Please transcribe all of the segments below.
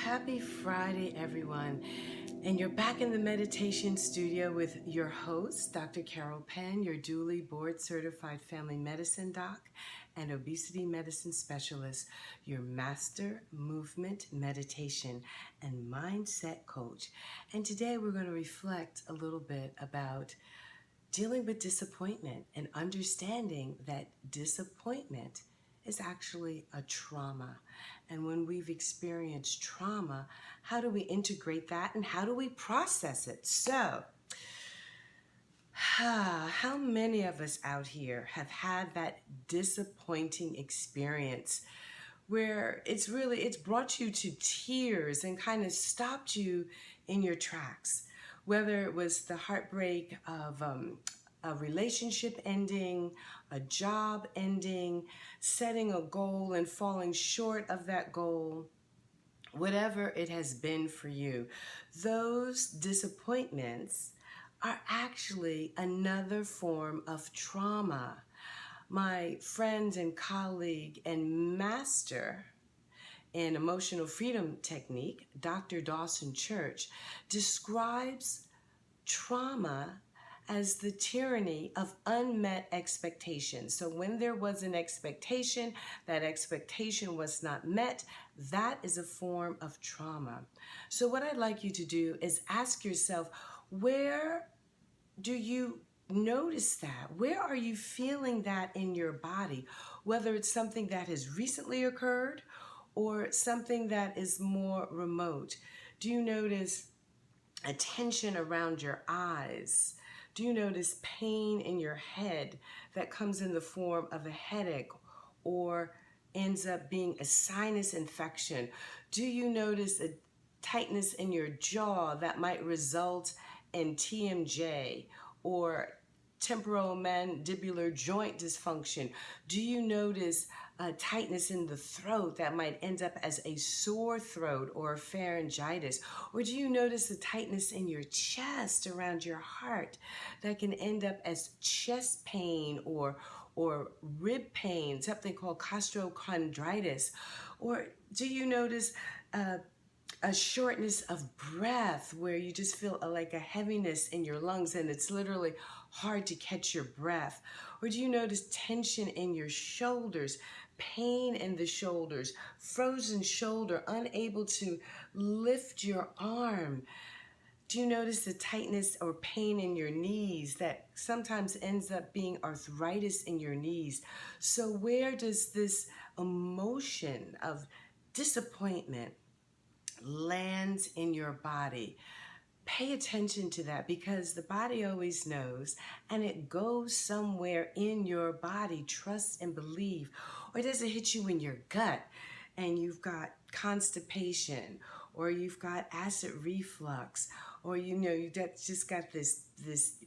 Happy Friday, everyone. And you're back in the meditation studio with your host, Dr. Carol Penn, your duly board certified family medicine doc and obesity medicine specialist, your master movement meditation and mindset coach. And today we're going to reflect a little bit about dealing with disappointment and understanding that disappointment is actually a trauma. And when we've experienced trauma, how do we integrate that and how do we process it? So, how many of us out here have had that disappointing experience where it's brought you to tears and kind of stopped you in your tracks? Whether it was the heartbreak of a relationship ending, a job ending, setting a goal and falling short of that goal, whatever it has been for you, those disappointments are actually another form of trauma. My friend and colleague and master in emotional freedom technique, Dr. Dawson Church, describes trauma as the tyranny of unmet expectations. So when there was an expectation, that expectation was not met, that is a form of trauma. So what I'd like you to do is ask yourself, where do you notice that? Where are you feeling that in your body? Whether it's something that has recently occurred or something that is more remote. Do you notice a tension around your eyes? Do you notice pain in your head that comes in the form of a headache or ends up being a sinus infection? Do you notice a tightness in your jaw that might result in TMJ or temporomandibular joint dysfunction? Do you notice a tightness in the throat that might end up as a sore throat or pharyngitis? Or do you notice a tightness in your chest around your heart that can end up as chest pain or rib pain, something called costochondritis? Or do you notice a shortness of breath where you just feel like a heaviness in your lungs and it's literally hard to catch your breath? Or do you notice tension in your shoulders, pain in the shoulders, frozen shoulder, unable to lift your arm? Do you notice the tightness or pain in your knees that sometimes ends up being arthritis in your knees? So where does this emotion of disappointment lands in your body? Pay attention to that because the body always knows and it goes somewhere in your body. Trust and believe. Or does it hit you in your gut and you've got constipation or you've got acid reflux or you just got this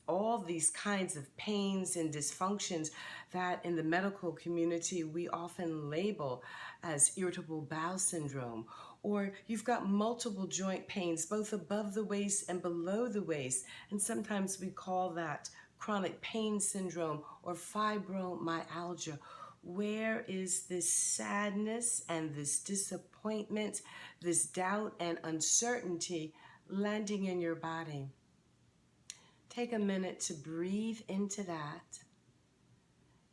all these kinds of pains and dysfunctions that in the medical community we often label as irritable bowel syndrome? Or you've got multiple joint pains, both above the waist and below the waist. And sometimes we call that chronic pain syndrome or fibromyalgia. Where is this sadness and this disappointment, this doubt and uncertainty landing in your body? Take a minute to breathe into that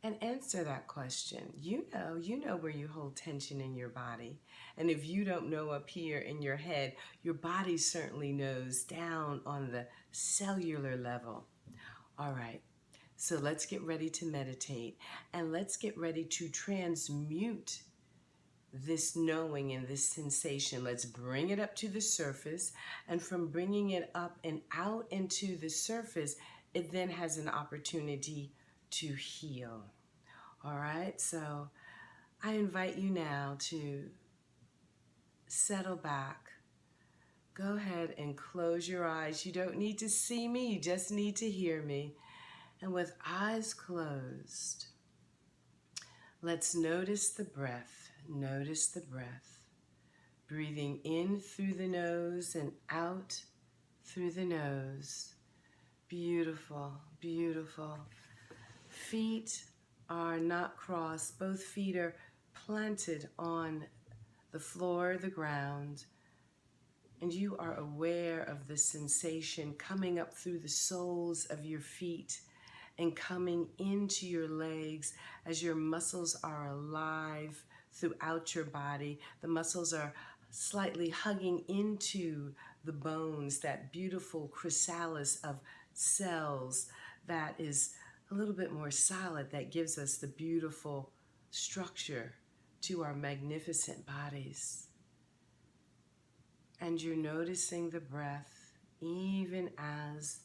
and answer that question. You know where you hold tension in your body. And if you don't know up here in your head, your body certainly knows down on the cellular level. All right, so let's get ready to meditate and let's get ready to transmute this knowing and this sensation. Let's bring it up to the surface, and from bringing it up and out into the surface, it then has an opportunity to heal. All right, so I invite you now to settle back. Go ahead and close your eyes. You don't need to see me, you just need to hear me. And with eyes closed, let's notice the breath. Notice the breath. Breathing in through the nose and out through the nose. Beautiful, beautiful. Feet are not crossed. Both feet are planted on the floor, the ground. And you are aware of the sensation coming up through the soles of your feet and coming into your legs as your muscles are alive throughout your body. The muscles are slightly hugging into the bones, that beautiful chrysalis of cells that is a little bit more solid, that gives us the beautiful structure to our magnificent bodies. And you're noticing the breath even as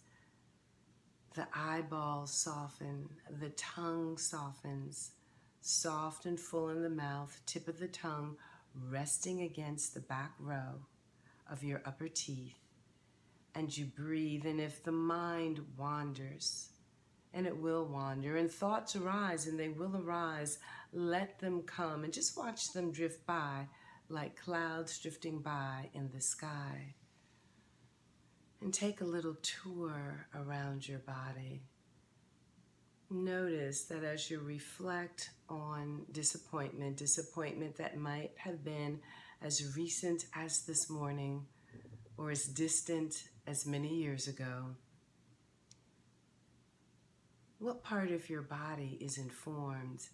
the eyeballs soften, the tongue softens, soft and full in the mouth, tip of the tongue resting against the back row of your upper teeth. And you breathe, and if the mind wanders, and it will wander, and thoughts arise, and they will arise, let them come, and just watch them drift by like clouds drifting by in the sky. And take a little tour around your body. Notice that as you reflect on disappointment that might have been as recent as this morning or as distant as many years ago, what part of your body is informed?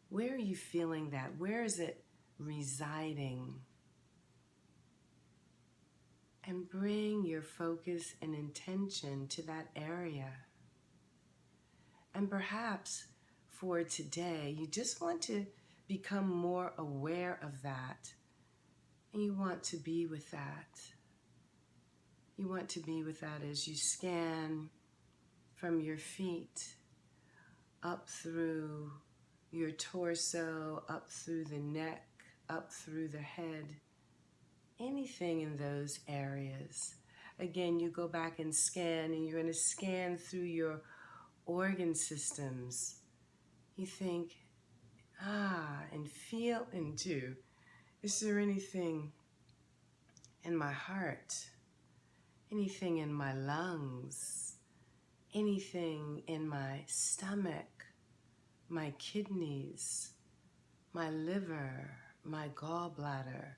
Where are you feeling that? Where is it residing? And bring your focus and intention to that area. And perhaps for today, you just want to become more aware of that. And you want to be with that. You want to be with that as you scan from your feet up through your torso, up through the neck, up through the head. Anything in those areas. Again, you go back and scan, and you're going to scan through your organ systems. You think, and feel into, is there anything in my heart? Anything in my lungs? Anything in my stomach? My kidneys? My liver? My gallbladder?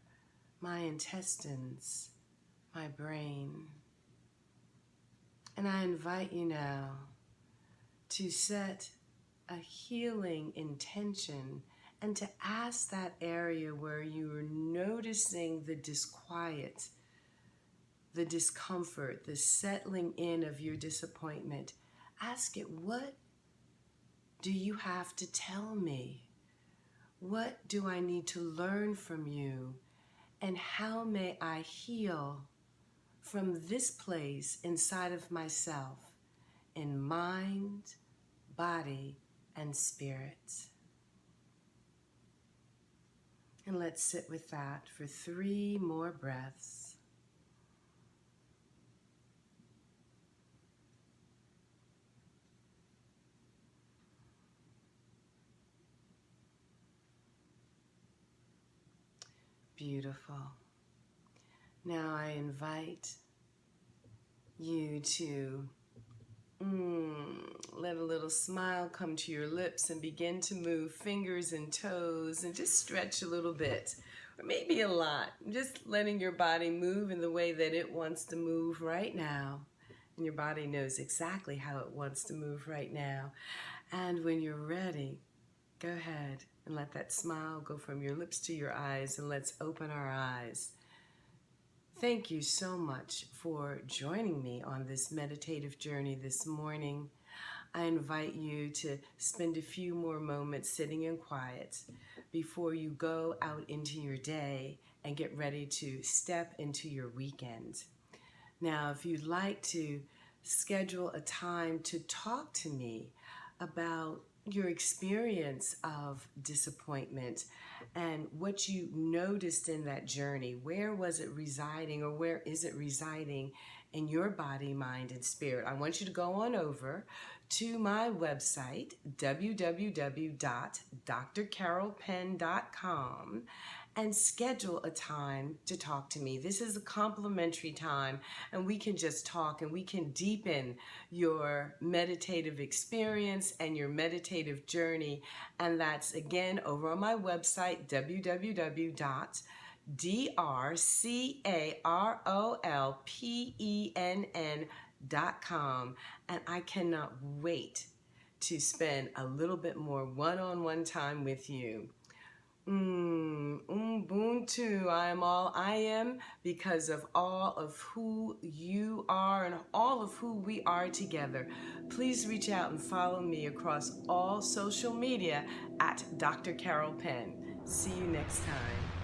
My intestines, my brain. And I invite you now to set a healing intention and to ask that area where you are noticing the disquiet, the discomfort, the settling in of your disappointment. Ask it, what do you have to tell me? What do I need to learn from you? And how may I heal from this place inside of myself in mind, body, and spirit? And let's sit with that for 3 more breaths. Beautiful. Now I invite you to let a little smile come to your lips and begin to move fingers and toes and just stretch a little bit, or maybe a lot. Just letting your body move in the way that it wants to move right now. And your body knows exactly how it wants to move right now. And when you're ready, go ahead and let that smile go from your lips to your eyes, and let's open our eyes. Thank you so much for joining me on this meditative journey this morning. I invite you to spend a few more moments sitting in quiet before you go out into your day and get ready to step into your weekend. Now, if you'd like to schedule a time to talk to me about your experience of disappointment and what you noticed in that journey, where was it residing, or where is it residing in your body, mind, and spirit, I want you to go on over to my website, www.drcarolpenn.com, and schedule a time to talk to me. This is a complimentary time, and we can just talk, and we can deepen your meditative experience and your meditative journey. And that's, again, over on my website, www.drcarolpenn.com. DrCarolpenn.com. And I cannot wait to spend a little bit more one-on-one time with you. Ubuntu, I am all I am because of all of who you are and all of who we are together. Please reach out and follow me across all social media at Dr. Carol Penn. See you next time.